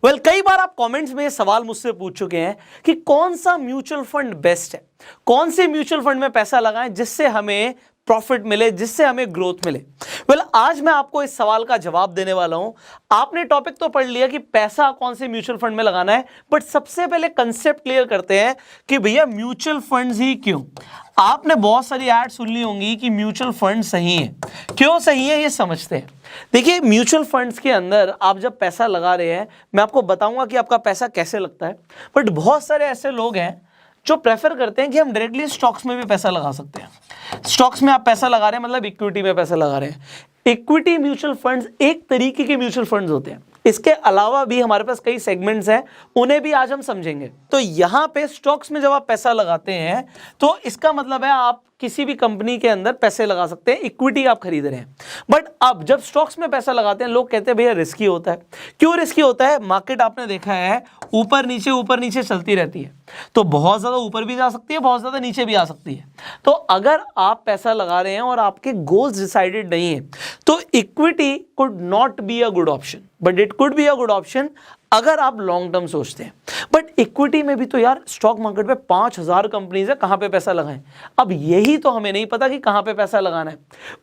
कई बार आप कमेंट्स में ये सवाल मुझसे पूछ चुके हैं कि कौन सा म्यूचुअल फंड बेस्ट है, कौन से म्यूचुअल फंड में पैसा लगाएं जिससे हमें प्रॉफिट मिले, जिससे हमें ग्रोथ मिले। आज मैं आपको इस सवाल का जवाब देने वाला हूं। आपने टॉपिक तो पढ़ लिया कि पैसा कौन से म्यूचुअल फंड में लगाना है, बट सबसे पहले कंसेप्ट क्लियर करते हैं कि भैया म्यूचुअल फंड्स ही क्यों। आपने बहुत सारी ऐड सुन ली होंगी कि म्यूचुअल फंड सही है, क्यों सही है ये समझते हैं। देखिए, म्यूचुअल फंड्स के अंदर आप जब पैसा लगा रहे हैं, मैं आपको बताऊंगा कि आपका पैसा कैसे लगता है, बट बहुत सारे ऐसे लोग हैं जो प्रेफर करते हैं कि हम डायरेक्टली स्टॉक्स में भी पैसा लगा सकते हैं। स्टॉक्स में आप पैसा लगा रहे हैं मतलब इक्विटी में पैसा लगा रहे हैं। इक्विटी म्यूचुअल फंड्स एक तरीके के म्यूचुअल फंड्स होते हैं, इसके अलावा भी हमारे पास कई सेगमेंट्स हैं, उन्हें भी आज हम समझेंगे। तो यहां पे स्टॉक्स में जब आप पैसा लगाते हैं तो इसका मतलब है आप किसी भी कंपनी के अंदर पैसे लगा सकते हैं, इक्विटी आप खरीद रहे हैं। बट अब जब स्टॉक्स में पैसा लगाते हैं, लोग कहते हैं भैया रिस्की होता है। क्यों रिस्की होता है? मार्केट आपने देखा है ऊपर नीचे चलती रहती है, तो बहुत ज्यादा ऊपर भी जा सकती है, बहुत ज्यादा नीचे भी आ सकती है। तो अगर आप पैसा लगा रहे हैं और आपके गोल्स डिसाइडेड नहीं है, तो equity could not be a good option, but it could be a good option अगर आप लॉन्ग टर्म सोचते हैं। बट इक्विटी में भी तो यार स्टॉक मार्केट पे 5000 कंपनीज है, कहां पे पैसा लगाएं? अब यही तो हमें नहीं पता कि कहां पे पैसा लगाना है।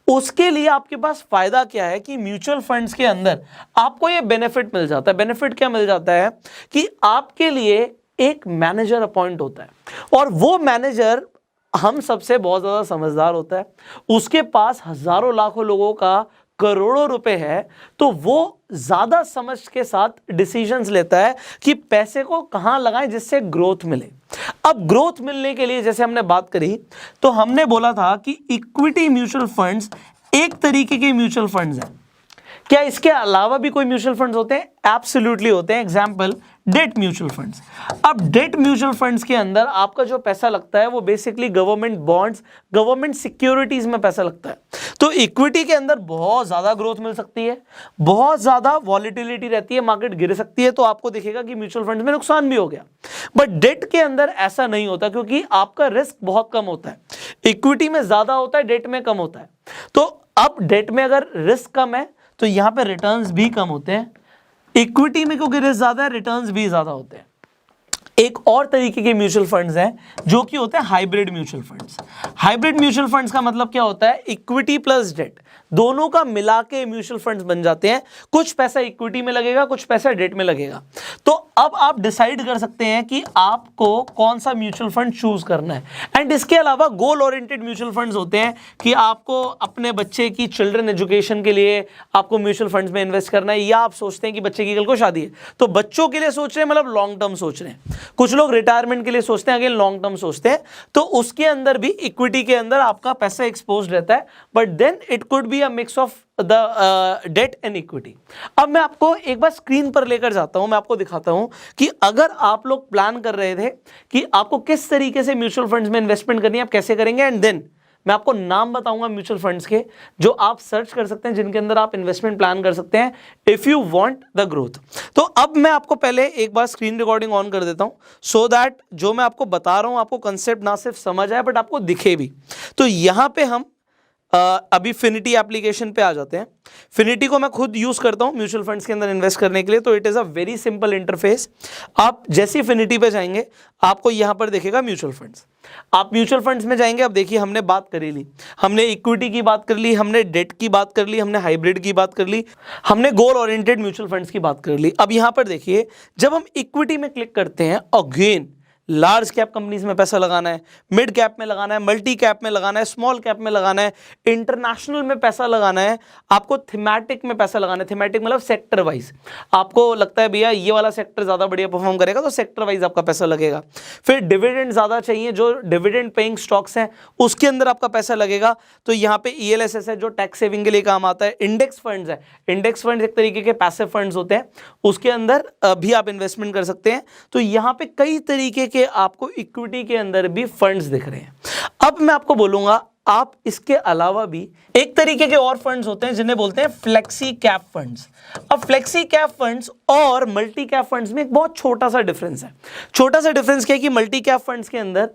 उसके लिए आपके पास फायदा क्या है कि म्यूचुअल फंड्स के अंदर आपको ये बेनिफिट मिल जाता है। बेनिफिट क्या मिल जाता है कि आपके लिए एक मैनेजर अपॉइंट होता है, और वो मैनेजर हम सबसे बहुत ज्यादा समझदार होता है। उसके पास हजारों लाखों लोगों का करोड़ों रुपए है, तो वो ज्यादा समझ के साथ डिसीजंस लेता है कि पैसे को कहां लगाएं जिससे ग्रोथ मिले। अब ग्रोथ मिलने के लिए जैसे हमने बात करी, तो हमने बोला था कि इक्विटी म्यूचुअल फंड्स एक तरीके के म्यूचुअल फंड्स हैं। क्या इसके अलावा भी कोई म्यूचुअल फंड्स होते हैं? एब्सोल्युटली होते हैं। Example, debt mutual funds. अब डेट म्यूचुअल फंड्स के अंदर आपका जो पैसा लगता है वो basically government bonds, government securities में पैसा लगता है। तो इक्विटी के अंदर बहुत ज्यादा ग्रोथ मिल सकती है, बहुत ज्यादा वॉलिटिलिटी रहती है, मार्केट गिर सकती है, तो आपको दिखेगा कि म्यूचुअल फंड में नुकसान भी हो गया। बट डेट के अंदर ऐसा नहीं होता, क्योंकि आपका रिस्क बहुत कम होता है। इक्विटी में ज्यादा होता है, डेट में कम होता है। तो अब डेट में अगर रिस्क कम है तो यहां पे रिटर्न्स भी कम होते हैं। इक्विटी में क्योंकि रिस्क ज्यादा है, रिटर्न्स भी ज्यादा होते हैं। एक और तरीके के म्यूचुअल फंड्स हैं जो कि होते हैं hybrid mutual funds. Hybrid mutual funds का मतलब क्या होता है? इक्विटी प्लस डेट दोनों का मिला के म्यूचुअल फंड्स बन जाते हैं। कुछ पैसा इक्विटी में लगेगा, कुछ पैसा डेट में लगेगा। तो अब आप डिसाइड कर सकते हैं कि आपको कौन सा म्यूचुअल फंड चूज करना है। एंड इसके अलावा गोल ओरिएंटेड म्यूचुअल फंड्स होते हैं कि आपको अपने बच्चे की चिल्ड्रन एजुकेशन के लिए आपको म्यूचुअल फंड्स में इन्वेस्ट करना है, या आप सोचते हैं कि बच्चे की कल को शादी है तो बच्चों के लिए सोच रहे हैं, मतलब लॉन्ग टर्म सोच रहे हैं। कुछ लोग रिटायरमेंट के लिए सोचते हैं, अगेन लॉन्ग टर्म सोचते हैं, तो उसके अंदर भी इक्विटी के अंदर आपका पैसा एक्सपोज्ड रहता है, but then it could be a mix of the debt and equity. अब मैं आपको एक बार स्क्रीन पर लेकर जाता हूं, मैं आपको दिखाता हूं कि अगर आप लोग प्लान कर रहे थे कि आपको किस तरीके से म्यूचुअल फंड्स में इन्वेस्टमेंट करनी है, आप कैसे करेंगे, एंड देन मैं आपको नाम बताऊंगा म्यूचुअल फंड्स के जो आप सर्च कर सकते हैं, जिनके अंदर आप इन्वेस्टमेंट प्लान कर सकते हैं if you want the growth. तो अब मैं आपको पहले एक बार स्क्रीन रिकॉर्डिंग ऑन कर देता हूं, सो दैट जो मैं आपको बता रहा हूं आपको कंसेप्ट ना सिर्फ समझ आए बट आपको दिखे भी। तो यहां पे हम अभी फिनिटी एप्लीकेशन पे आ जाते हैं। फिनिटी को मैं खुद यूज करता हूं म्यूचुअल फंड्स के अंदर इन्वेस्ट करने के लिए, तो it is a very simple interface. आप जैसे फिनिटी पे जाएंगे आपको यहां पर दिखेगा म्यूचुअल फंड्स। आप म्यूचुअल फंड्स में जाएंगे, अब देखिए हमने बात करी ली, हमने इक्विटी की बात कर ली, हमने डेट की बात कर ली, हमने हाइब्रिड की बात कर ली, हमने गोल ओरिएंटेड म्यूचुअल फंड्स की बात कर ली। अब यहां पर देखिए जब हम इक्विटी में क्लिक करते हैं, अगेन लार्ज कैप कंपनीज में पैसा लगाना है, मिड कैप में लगाना है, मल्टी कैप में लगाना है, स्मॉल कैप में लगाना है, इंटरनेशनल में पैसा लगाना है, आपको थीमेटिक में पैसा लगाना है। थीमेटिक मतलब सेक्टर वाइज, आपको लगता है भैया ये वाला सेक्टर ज्यादा बढ़िया परफॉर्म करेगा तो सेक्टर वाइज आपका पैसा लगेगा। फिर डिविडेंड ज्यादा चाहिए, जो डिविडेंड पेइंग स्टॉक्स हैं उसके अंदर आपका पैसा लगेगा, तो यहाँ पे ELSS है जो टैक्स सेविंग के लिए काम आता है। इंडेक्स फंड्स है, इंडेक्स फंड्स एक तरीके के पैसिव फंड्स होते हैं, उसके अंदर भी आप इन्वेस्टमेंट कर सकते हैं। तो यहाँ पे कई तरीके के आपको इक्विटी के अंदर भी फंड्स दिख रहे हैं। अब मैं आपको बोलूंगा आप इसके अलावा भी एक तरीके के और फंड्स होते हैं जिन्हें बोलते हैं फ्लेक्सी कैप फंड्स। अब फ्लेक्सी कैप फंड्स और मल्टी कैप फंड्स में एक बहुत छोटा सा डिफरेंस है। छोटा सा डिफरेंस क्या है कि मल्टी कैप फंड्स के अंदर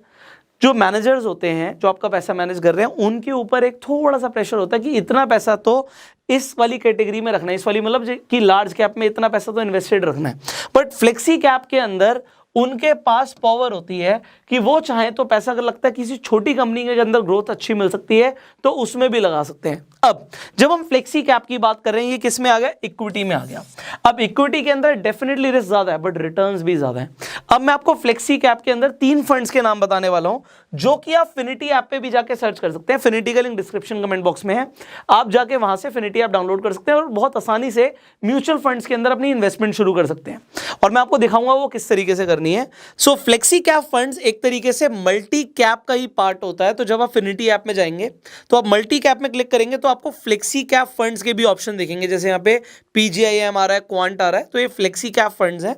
जो मैनेजर्स होते हैं, जो आपका पैसा मैनेज कर रहे हैं, उनके ऊपर एक थोड़ा सा प्रेशर होता है कि इतना पैसा तो इस वाली कैटेगरी में रखना है, इस वाली मतलब कि लार्ज कैप में इतना पैसा तो इन्वेस्टेड रखना है। बट फ्लेक्सी कैप के अंदर उनके पास पावर होती है कि वो चाहे तो पैसा, अगर लगता है किसी छोटी कंपनी के अंदर ग्रोथ अच्छी मिल सकती है तो उसमें भी लगा सकते हैं। अब जब हम फ्लेक्सी कैप की बात कर रहे हैं, ये किस में आ गया? इक्विटी में आ गया। अब इक्विटी के अंदर डेफिनेटली रिस्क ज्यादा है बट रिटर्न्स भी ज्यादा है। अब मैं आपको फ्लेक्सी कैप के अंदर 3 फंड्स के नाम बताने वाला हूं, जो कि आप फिनिटी ऐप पे भी जाके सर्च कर सकते हैं। फिनिटी का लिंक डिस्क्रिप्शन कमेंट बॉक्स में है, आप जाके वहां से फिनिटी ऐप डाउनलोड कर सकते हैं और बहुत आसानी से म्यूचुअल फंड्स के अंदर अपनी इन्वेस्टमेंट शुरू कर सकते हैं। और मैं आपको दिखाऊंगा वो किस तरीके से करनी है। सो फ्लेक्सी कैप फंड्स एक तरीके से मल्टी कैप का ही पार्ट होता है। तो जब आप फिनिटी ऐप में जाएंगे तो आप मल्टी कैप में क्लिक करेंगे तो आपको फ्लेक्सी कैप फंड्स के भी ऑप्शन दिखेंगे, जैसे यहाँ पे पीजीआईएम आ रहा है, क्वांट आ रहा है, तो ये फ्लेक्सी कैप फंड्स हैं।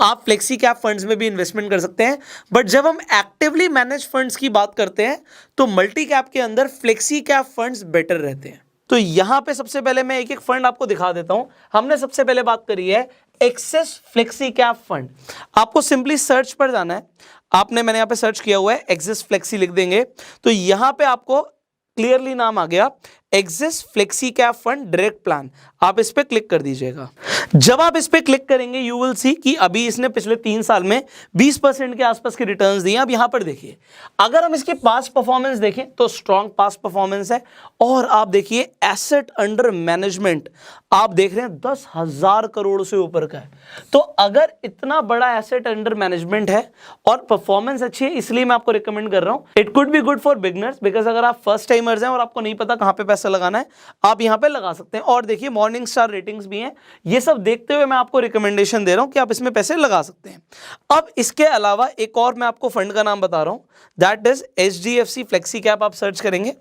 आप फ्लेक्सी कैप फंड्स में भी इन्वेस्टमेंट कर सकते हैं। बट जब हम एक्टिवली मैनेज फंड्स की बात करते हैं तो मल्टी कैप के अंदर फ्लेक्सी कैप फंड्स बेटर रहते हैं। तो यहां पे सबसे पहले मैं एक एक फंड आपको दिखा देता हूं। हमने सबसे पहले बात करी है एक्सिस फ्लेक्सी कैप फंड। आपको सिंपली सर्च पर जाना है, मैंने यहां पे सर्च किया हुआ है एक्सिस फ्लेक्सी, लिख देंगे तो यहां पे आपको क्लियरली नाम आ गया axis flexi cap fund direct plan. आप इस पे क्लिक कर दीजिएगा। जब आप इस पे क्लिक करेंगे यू विल सी कि अभी इसने पिछले 3 साल में 20% के आसपास की रिटर्न्स दिए। अब यहां पर देखिए, अगर हम इसके पास्ट परफॉर्मेंस देखें तो स्ट्रॉन्ग पास्ट परफॉर्मेंस है। और आप देखिए एसेट अंडर मैनेजमेंट आप देख रहे हैं 10,000 करोड़ से ऊपर का है। तो अगर इतना बड़ा एसेट अंडर मैनेजमेंट है और परफॉर्मेंस अच्छी है, इसलिए मैं आपको रिकमेंड कर रहा हूं। It could be good for beginners, because अगर आप फर्स्ट टाइमर्स हैं और आपको नहीं पता कहां पे पैसा लगाना है, आप यहां पे लगा सकते हैं। और देखिए मॉर्निंग स्टार रेटिंग्स भी हैं। ये सब देखते हुए मैं आपको रिकमेंडेशन दे रहा हूं कि आप इसमें पैसे लगा सकते हैं। अब इसके अलावा एक और मैं आपको फंड का नाम बता रहा हूं, that is HDFC flexi cap. आप सर्च करेंगे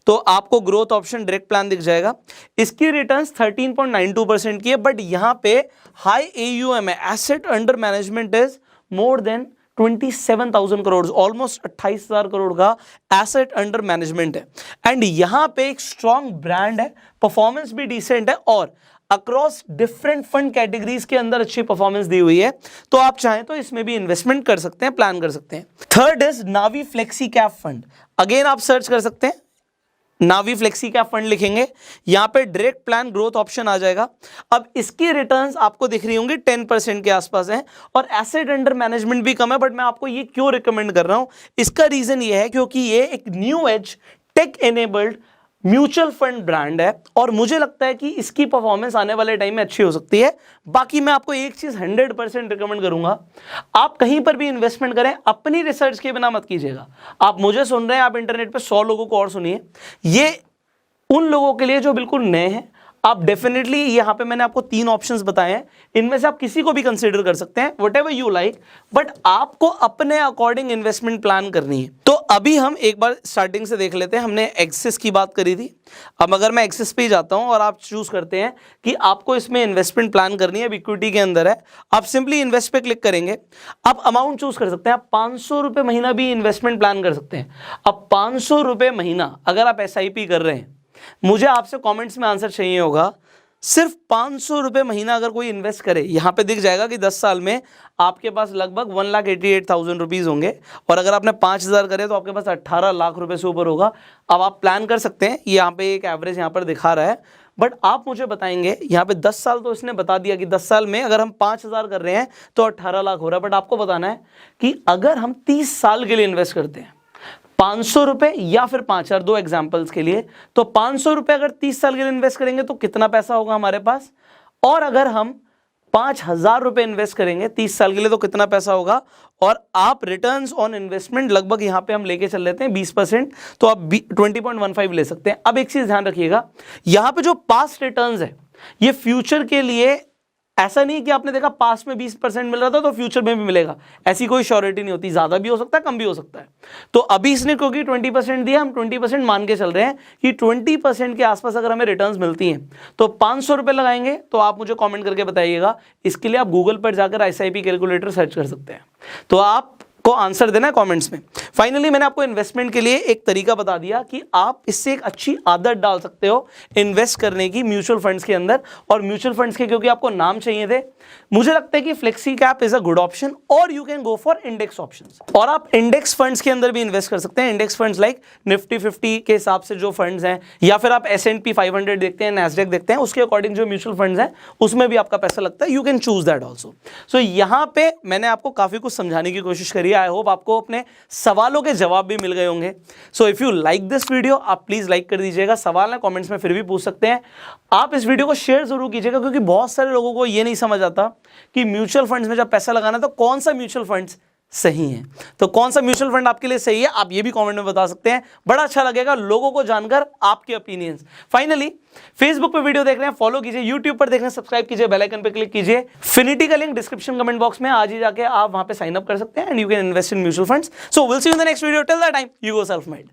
तो आपको ग्रोथ ऑप्शन डायरेक्ट प्लान दिख जाएगा। इसकी रिटर्न्स 13.92% की है, बट यहां पे हाई AUM है, asset under management is more than 27,000 crore, almost 28,000 crore का एसेट अंडर मैनेजमेंट है। एंड यहां पे एक स्ट्रॉन्ग ब्रांड है, परफॉर्मेंस भी डिसेंट है और अक्रॉस डिफरेंट फंड कैटेगरीज के अंदर अच्छी परफॉर्मेंस दी हुई है। तो आप चाहें तो इसमें भी इन्वेस्टमेंट कर सकते हैं, प्लान कर सकते हैं। Third is Navi flexi cap fund. Again आप सर्च कर सकते हैं, नावी फ्लेक्सी कैप फंड लिखेंगे, यहां पे डायरेक्ट प्लान ग्रोथ ऑप्शन आ जाएगा। अब इसकी रिटर्न्स आपको दिख रही होंगी 10% के आसपास हैं और एसेट अंडर मैनेजमेंट भी कम है। बट मैं आपको ये क्यों रिकमेंड कर रहा हूं, इसका रीजन ये है क्योंकि ये एक new age tech enabled mutual fund brand है और मुझे लगता है कि इसकी परफॉर्मेंस आने वाले टाइम में अच्छी हो सकती है। बाकी मैं आपको एक चीज 100% रिकमेंड करूंगा, आप कहीं पर भी इन्वेस्टमेंट करें अपनी रिसर्च के बिना मत कीजिएगा। आप मुझे सुन रहे हैं, आप इंटरनेट पे 100 लोगों को और सुनिए। ये उन लोगों के लिए जो बिल्कुल नए हैं। आप डेफिनेटली यहां पे मैंने आपको 3 ऑप्शंस बताए हैं, इनमें से आप किसी को भी कंसीडर कर सकते हैं, व्हाटएवर यू लाइक, बट आपको अपने अकॉर्डिंग इन्वेस्टमेंट प्लान करनी है। तो अभी हम एक बार स्टार्टिंग से देख लेते हैं। हमने एक्सिस की बात करी थी। अब अगर मैं एक्सिस पे ही जाता हूं और आप चूज करते हैं कि आपको इसमें इन्वेस्टमेंट प्लान करनी है, इक्विटी के अंदर है, आप सिंपली इन्वेस्ट पे क्लिक करेंगे। आप अमाउंट चूज कर सकते हैं, आप 500 रुपए महीना भी इन्वेस्टमेंट प्लान कर सकते हैं। अब 500 रुपए महीना अगर आप SIP कर रहे हैं, मुझे आपसे कमेंट्स में आंसर चाहिए होगा, सिर्फ 500 रुपए महीना अगर कोई इन्वेस्ट करे, यहां पे दिख जाएगा कि 10 साल में आपके पास लगभग 1,88,000 रुपीज होंगे। और अगर आपने 5,000 करे तो आपके पास 18 लाख रुपए से ऊपर होगा। अब आप प्लान कर सकते हैं, यहाँ पे एक एवरेज यहाँ पर दिखा रहा है, बट आप मुझे बताएंगे यहाँ पे 10 साल तो इसने बता दिया कि 10 साल में अगर हम 5,000 कर रहे हैं तो 18 लाख हो रहा है। बट आपको बताना है कि अगर हम 30 साल के लिए इन्वेस्ट करते हैं 500 रुपए या फिर 5,000, 2 एग्जांपल्स के लिए, तो 500 रुपए अगर 30 साल के लिए इन्वेस्ट करेंगे तो कितना पैसा होगा हमारे पास, और अगर हम 5,000 रुपए इन्वेस्ट करेंगे 30 साल के लिए तो कितना पैसा होगा। और आप रिटर्न्स ऑन इन्वेस्टमेंट लगभग यहां पे हम लेके चल लेते हैं 20%, तो आप 20.15 ले सकते हैं। अब एक चीज ध्यान रखिएगा, यहां पे जो पास्ट रिटर्न्स है ये फ्यूचर के लिए, ऐसा नहीं कि आपने देखा पास्ट में 20% मिल रहा था तो फ्यूचर में भी मिलेगा, ऐसी कोई श्योरिटी नहीं होती। ज्यादा भी हो सकता है, कम भी हो सकता है। तो अभी इसने क्योंकि 20% दिया, हम 20% मान के चल रहे हैं कि 20% के आसपास अगर हमें रिटर्न्स मिलती हैं तो 500 रुपए लगाएंगे। तो आप मुझे कमेंट करके बताइएगा। इसके लिए आप गूगल पर जाकर SIP कैलकुलेटर सर्च कर सकते हैं। तो आप को आंसर देना है कमेंट्स में। फाइनली मैंने आपको इन्वेस्टमेंट के लिए एक तरीका बता दिया कि आप इससे एक अच्छी आदत डाल सकते हो इन्वेस्ट करने की म्यूचुअल फंड्स के अंदर। और म्यूचुअल फंड्स के क्योंकि आपको नाम चाहिए थे, मुझे लगता है कि flexi cap is a good option और you can go for index options. और आप इंडेक्स फंड्स के अंदर भी इन्वेस्ट कर सकते हैं। इंडेक्स फंड्स लाइक निफ्टी 50 के हिसाब से जो फंड्स हैं, या फिर आप S&P 500 देखते हैं, नैस्डैक देखते हैं, उसके अकॉर्डिंग जो म्यूचुअल फंड्स हैं उसमें भी आपका पैसा लगता है। You can choose that also. So यहां पे मैंने आपको काफी कुछ समझाने की कोशिश करी है। आई होप आपको अपने सवालों के जवाब भी मिल गए होंगे। So if you like this video, आप प्लीज लाइक कर दीजिएगा। सवाल है कमेंट्स में फिर भी पूछ सकते हैं। आप इस वीडियो को शेयर जरूर कीजिएगा, क्योंकि बहुत सारे लोगों को ये नहीं समझ आता कि म्यूचुअल फंड्स में जब पैसा लगाना तो कौन सा म्यूचुअल फंड्स सही है। तो कौन सा म्यूचुअल फंड आपके लिए सही है, आप ये भी कमेंट में बता सकते हैं। बड़ा अच्छा लगेगा लोगों को जानकर आपके ओपिनियंस। फाइनली फेसबुक पे वीडियो देख रहे हैं, फॉलो कीजिए। यूट्यूब पर देख रहे हैं, सब्सक्राइब कीजिए, बेल आइकन पे क्लिक कीजिए। फिनिटी का लिंक डिस्क्रिप्शन कमेंट बॉक्स में, आज ही जाके आप वहां पे साइन अप कर सकते हैं and you can invest in mutual funds. So will see you in the next video. Till that time, you go self made.